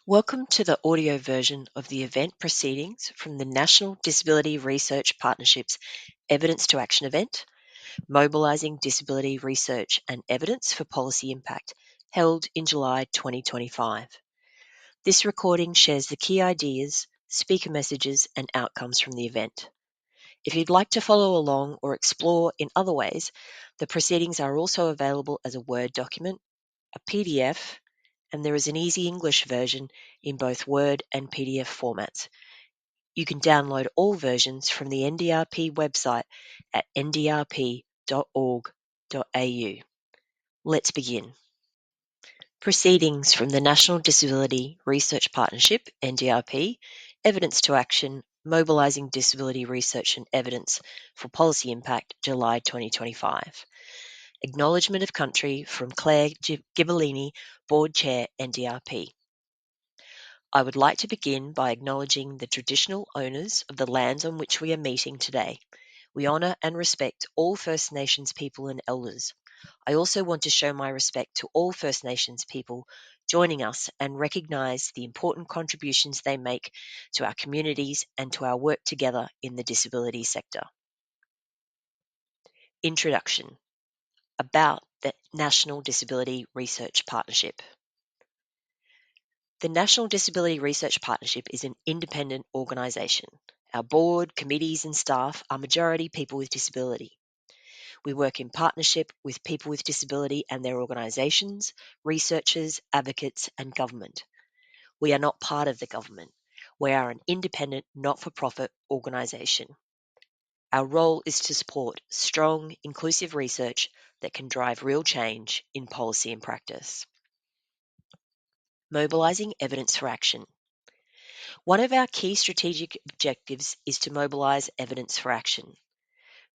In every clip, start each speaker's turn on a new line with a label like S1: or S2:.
S1: Welcome to the audio version of the event Proceedings from the National Disability Research Partnership's Evidence to Action event, Mobilising Disability Research and Evidence for Policy Impact, held in July 2025. This recording shares the key ideas, speaker messages and outcomes from the event. If you'd like to follow along or explore in other ways, the proceedings are also available as a Word document, a PDF, and there is an easy English version in both Word and PDF formats. You can download all versions from the NDRP website at ndrp.org.au. Let's begin. Proceedings from the National Disability Research Partnership, NDRP, Evidence to Action, Mobilising Disability Research and Evidence for Policy Impact, July 2025. Acknowledgement of Country from Claire Ghibellini, Board Chair, NDRP. I would like to begin by acknowledging the traditional owners of the lands on which we are meeting today. We honour and respect all First Nations people and elders. I also want to show my respect to all First Nations people joining us and recognise the important contributions they make to our communities and to our work together in the disability sector. Introduction. About the National Disability Research Partnership. The National Disability Research Partnership is an independent organisation. Our board, committees and staff are majority people with disability. We work in partnership with people with disability and their organisations, researchers, advocates and government. We are not part of the government. We are an independent, not-for-profit organisation. Our role is to support strong, inclusive research that can drive real change in policy and practice. Mobilising evidence for action. One of our key strategic objectives is to mobilise evidence for action.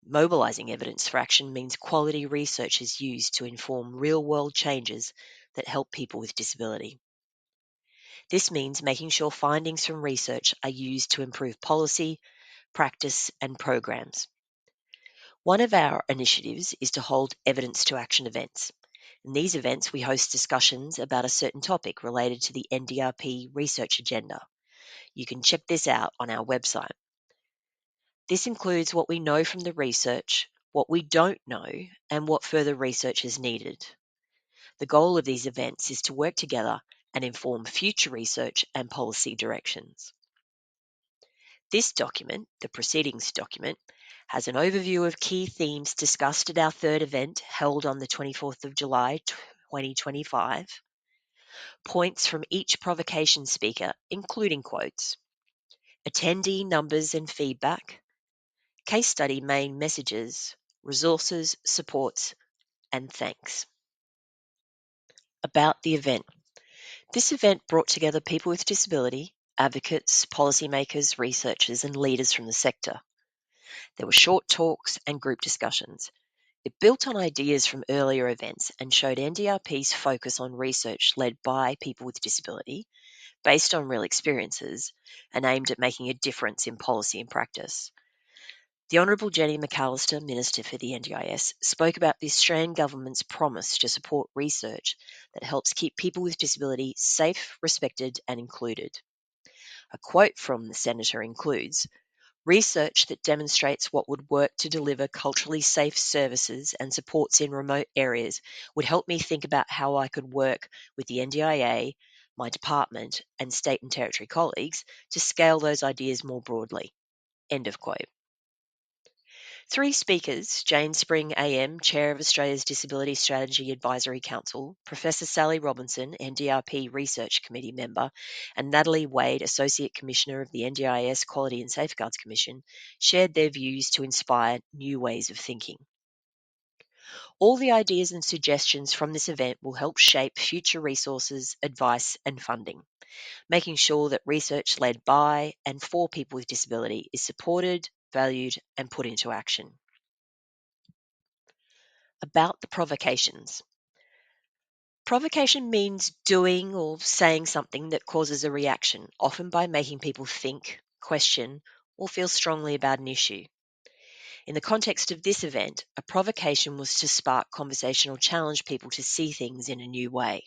S1: Mobilising evidence for action means quality research is used to inform real-world changes that help people with disability. This means making sure findings from research are used to improve policy, practice and programs. One of our initiatives is to hold evidence to action events. In these events, we host discussions about a certain topic related to the NDRP research agenda. You can check this out on our website. This includes what we know from the research, what we don't know, and what further research is needed. The goal of these events is to work together and inform future research and policy directions. This document, the Proceedings document, has an overview of key themes discussed at our third event held on the 24th of July 2025, points from each provocation speaker, including quotes, attendee numbers and feedback, case study main messages, resources, supports, and thanks. About the event. This event brought together people with disability, advocates, policymakers, researchers, and leaders from the sector. There were short talks and group discussions. It built on ideas from earlier events and showed NDRP's focus on research led by people with disability, based on real experiences, and aimed at making a difference in policy and practice. The Hon Jenny McAllister, Minister for the NDIS, spoke about the Australian Government's promise to support research that helps keep people with disability safe, respected and included. A quote from the Senator includes, "Research that demonstrates what would work to deliver culturally safe services and supports in remote areas would help me think about how I could work with the NDIA, my department and state and territory colleagues to scale those ideas more broadly." End of quote. Three speakers, Jane Spring AM, Chair of Australia's Disability Strategy Advisory Council, Professor Sally Robinson, NDRP Research Committee member, and Natalie Wade, Associate Commissioner of the NDIS Quality and Safeguards Commission, shared their views to inspire new ways of thinking. All the ideas and suggestions from this event will help shape future resources, advice and funding, making sure that research led by and for people with disability is supported, valued and put into action. About the provocations. Provocation means doing or saying something that causes a reaction, often by making people think, question, or feel strongly about an issue. In the context of this event, a provocation was to spark conversation or challenge people to see things in a new way.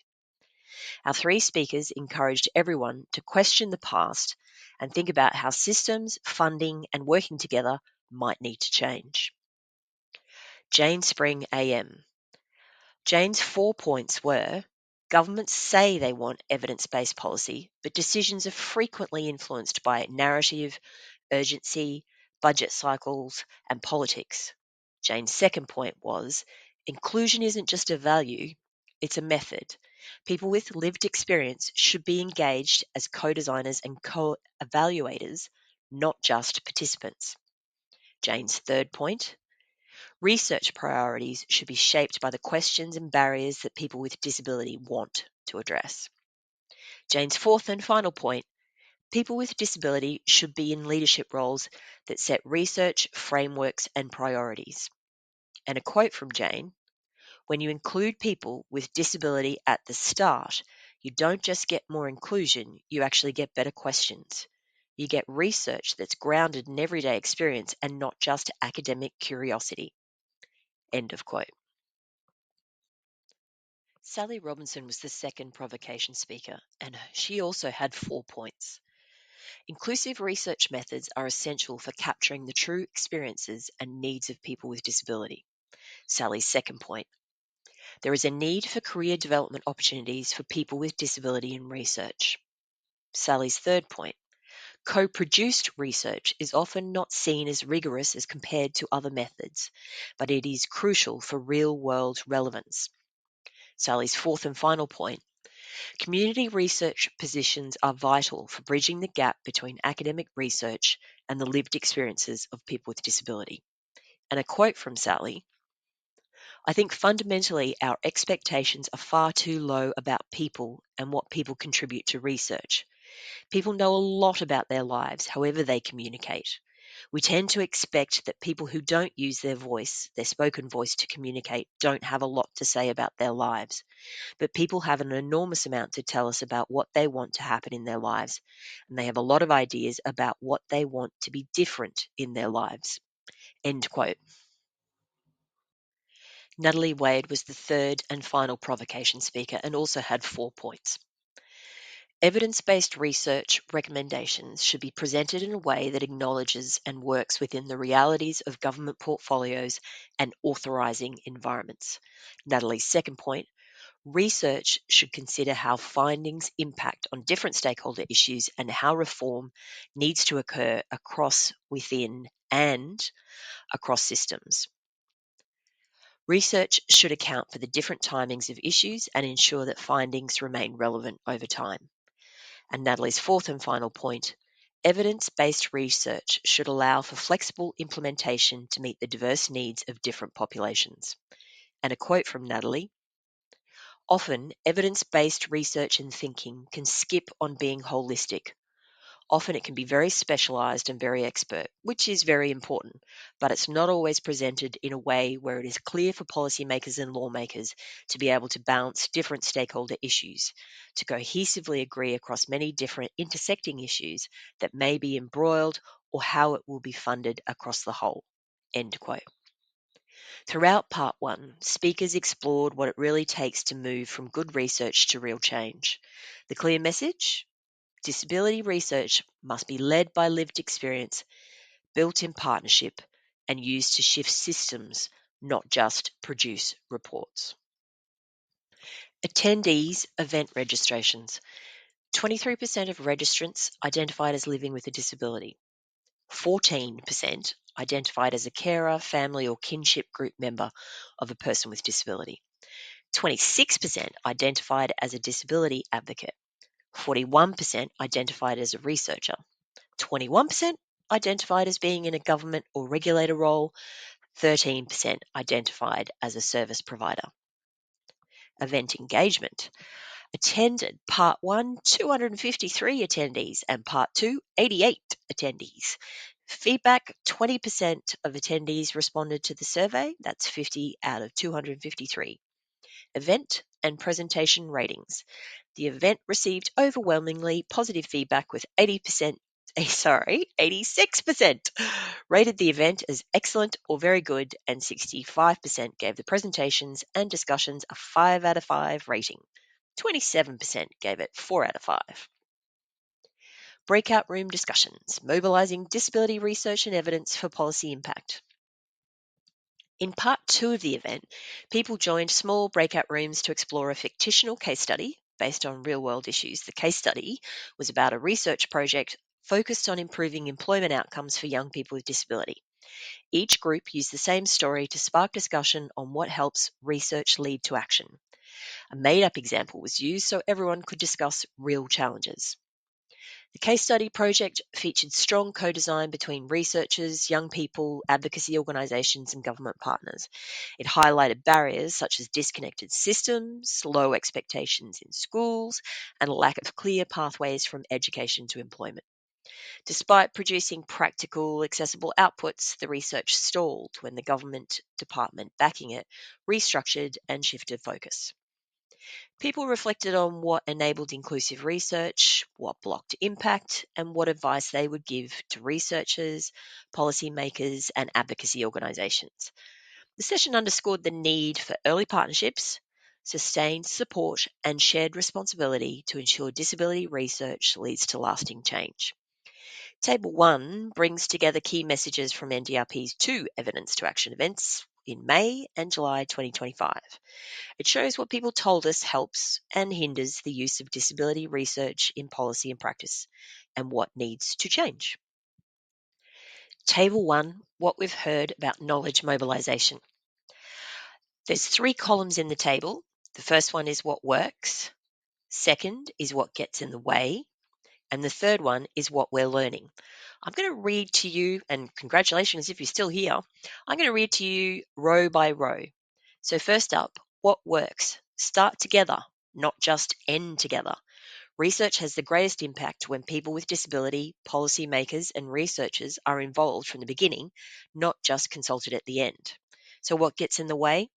S1: Our three speakers encouraged everyone to question the past and think about how systems, funding, and working together might need to change. Jane Spring AM. Jane's 4 points were: governments say they want evidence-based policy, but decisions are frequently influenced by narrative, urgency, budget cycles, and politics. Jane's second point was: inclusion isn't just a value, it's a method. People with lived experience should be engaged as co-designers and co-evaluators, not just participants. Jane's third point: research priorities should be shaped by the questions and barriers that people with disability want to address. Jane's fourth and final point: people with disability should be in leadership roles that set research, frameworks, and priorities. And a quote from Jane: when you include people with disability at the start, you don't just get more inclusion, you actually get better questions. You get research that's grounded in everyday experience and not just academic curiosity. End of quote. Sally Robinson was the second provocation speaker, and she also had 4 points. Inclusive research methods are essential for capturing the true experiences and needs of people with disability. Sally's second point: there is a need for career development opportunities for people with disability in research. Sally's third point: co-produced research is often not seen as rigorous as compared to other methods, but it is crucial for real-world relevance. Sally's fourth and final point: community research positions are vital for bridging the gap between academic research and the lived experiences of people with disability. And a quote from Sally: I think fundamentally our expectations are far too low about people and what people contribute to research. People know a lot about their lives, however they communicate. We tend to expect that people who don't use their voice, their spoken voice to communicate, don't have a lot to say about their lives. But people have an enormous amount to tell us about what they want to happen in their lives, and they have a lot of ideas about what they want to be different in their lives. End quote. Natalie Wade was the third and final provocation speaker and also had 4 points. Evidence-based research recommendations should be presented in a way that acknowledges and works within the realities of government portfolios and authorising environments. Natalie's second point: research should consider how findings impact on different stakeholder issues and how reform needs to occur across, within, and across systems. Research should account for the different timings of issues and ensure that findings remain relevant over time. And Natalie's fourth and final point: evidence-based research should allow for flexible implementation to meet the diverse needs of different populations. And a quote from Natalie: often, evidence-based research and thinking can skip on being holistic. Often it can be very specialised and very expert, which is very important, but it's not always presented in a way where it is clear for policymakers and lawmakers to be able to balance different stakeholder issues, to cohesively agree across many different intersecting issues that may be embroiled, or how it will be funded across the whole. End quote. Throughout part one, speakers explored what it really takes to move from good research to real change. The clear message: disability research must be led by lived experience, built in partnership, and used to shift systems, not just produce reports. Attendees event registrations. 23% of registrants identified as living with a disability. 14% identified as a carer, family, or kinship group member of a person with disability. 26% identified as a disability advocate. 41% identified as a researcher. 21% identified as being in a government or regulator role. 13% identified as a service provider. Event engagement. Attended Part 1, 253 attendees, and Part 2, 88 attendees. Feedback: 20% of attendees responded to the survey. That's 50 out of 253. Event and presentation ratings. The event received overwhelmingly positive feedback with 86% rated the event as excellent or very good, and 65% gave the presentations and discussions a 5 out of 5 rating. 27% gave it 4 out of 5. Breakout room discussions, mobilising disability research and evidence for policy impact. In part 2 of the event, people joined small breakout rooms to explore a fictional case study based on real-world issues. The case study was about a research project focused on improving employment outcomes for young people with disability. Each group used the same story to spark discussion on what helps research lead to action. A made-up example was used so everyone could discuss real challenges. The case study project featured strong co-design between researchers, young people, advocacy organisations and government partners. It highlighted barriers such as disconnected systems, low expectations in schools, and a lack of clear pathways from education to employment. Despite producing practical, accessible outputs, the research stalled when the government department backing it restructured and shifted focus. People reflected on what enabled inclusive research, what blocked impact, and what advice they would give to researchers, policymakers, and advocacy organisations. The session underscored the need for early partnerships, sustained support, and shared responsibility to ensure disability research leads to lasting change. Table 1 brings together key messages from NDRP's 2 Evidence to Action events in May and July 2025. It shows what people told us helps and hinders the use of disability research in policy and practice, and what needs to change. Table 1, what we've heard about knowledge mobilisation. There's 3 columns in the table. The first one is what works, second is what gets in the way, and the third one is what we're learning. I'm going to read to you, and congratulations if you're still here, I'm going to read to you row by row. So first up, what works? Start together, not just end together. Research has the greatest impact when people with disability, policymakers, and researchers are involved from the beginning, not just consulted at the end. So what gets in the way?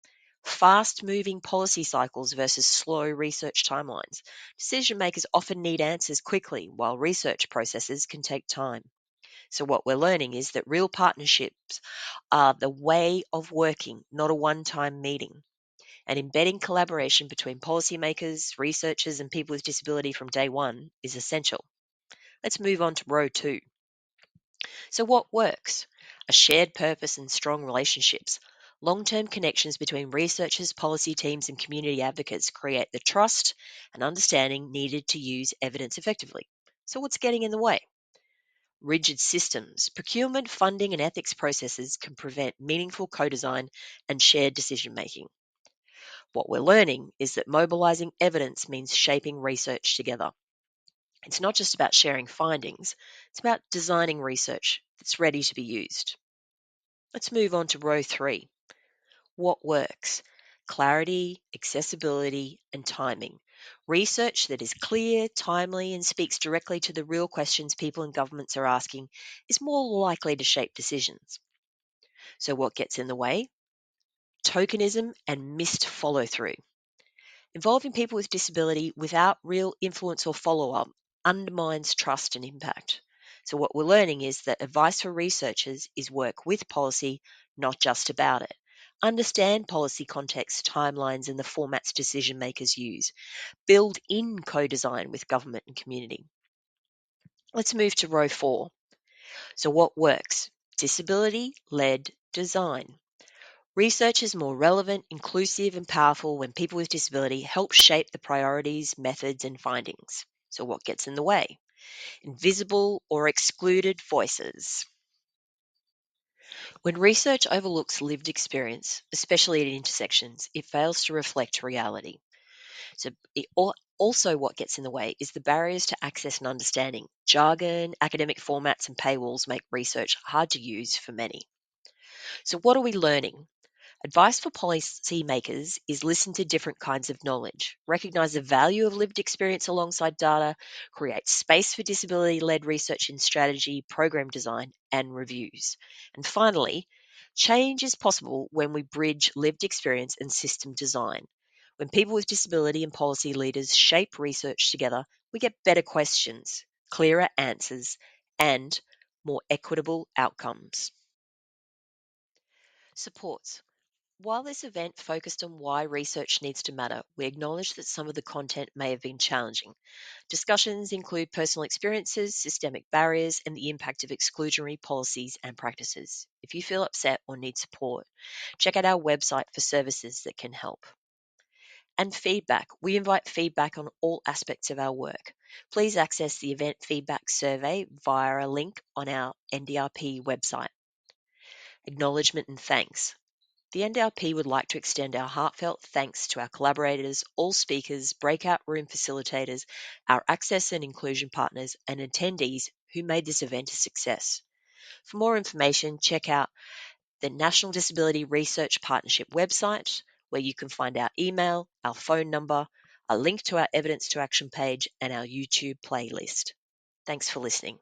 S1: Fast-moving policy cycles versus slow research timelines. Decision makers often need answers quickly, while research processes can take time. So what we're learning is that real partnerships are the way of working, not a one-time meeting. And embedding collaboration between policymakers, researchers, and people with disability from day one is essential. Let's move on to row 2. So what works? A shared purpose and strong relationships. Long-term connections between researchers, policy teams, and community advocates create the trust and understanding needed to use evidence effectively. So what's getting in the way? Rigid systems, procurement, funding, and ethics processes can prevent meaningful co-design and shared decision-making. What we're learning is that mobilising evidence means shaping research together. It's not just about sharing findings, it's about designing research that's ready to be used. Let's move on to row 3. What works? Clarity, accessibility, and timing. Research that is clear, timely, and speaks directly to the real questions people and governments are asking is more likely to shape decisions. So what gets in the way? Tokenism and missed follow-through. Involving people with disability without real influence or follow-up undermines trust and impact. So what we're learning is that advice for researchers is work with policy, not just about it. Understand policy context, timelines, and the formats decision makers use. Build in co-design with government and community. Let's move to row 4. So what works? Disability-led design. Research is more relevant, inclusive, and powerful when people with disability help shape the priorities, methods, and findings. So what gets in the way? Invisible or excluded voices. When research overlooks lived experience, especially at intersections, it fails to reflect reality. So also what gets in the way is the barriers to access and understanding. Jargon, academic formats, and paywalls make research hard to use for many. So what are we learning? Advice for policymakers is listen to different kinds of knowledge, recognise the value of lived experience alongside data, create space for disability-led research in strategy, program design, and reviews. And finally, change is possible when we bridge lived experience and system design. When people with disability and policy leaders shape research together, we get better questions, clearer answers, and more equitable outcomes. Supports. While this event focused on why research needs to matter, we acknowledge that some of the content may have been challenging. Discussions include personal experiences, systemic barriers, and the impact of exclusionary policies and practices. If you feel upset or need support, check out our website for services that can help. And feedback. We invite feedback on all aspects of our work. Please access the event feedback survey via a link on our NDRP website. Acknowledgement and thanks. The NDRP would like to extend our heartfelt thanks to our collaborators, all speakers, breakout room facilitators, our access and inclusion partners, and attendees who made this event a success. For more information, check out the National Disability Research Partnership website, where you can find our email, our phone number, a link to our Evidence to Action page, and our YouTube playlist. Thanks for listening.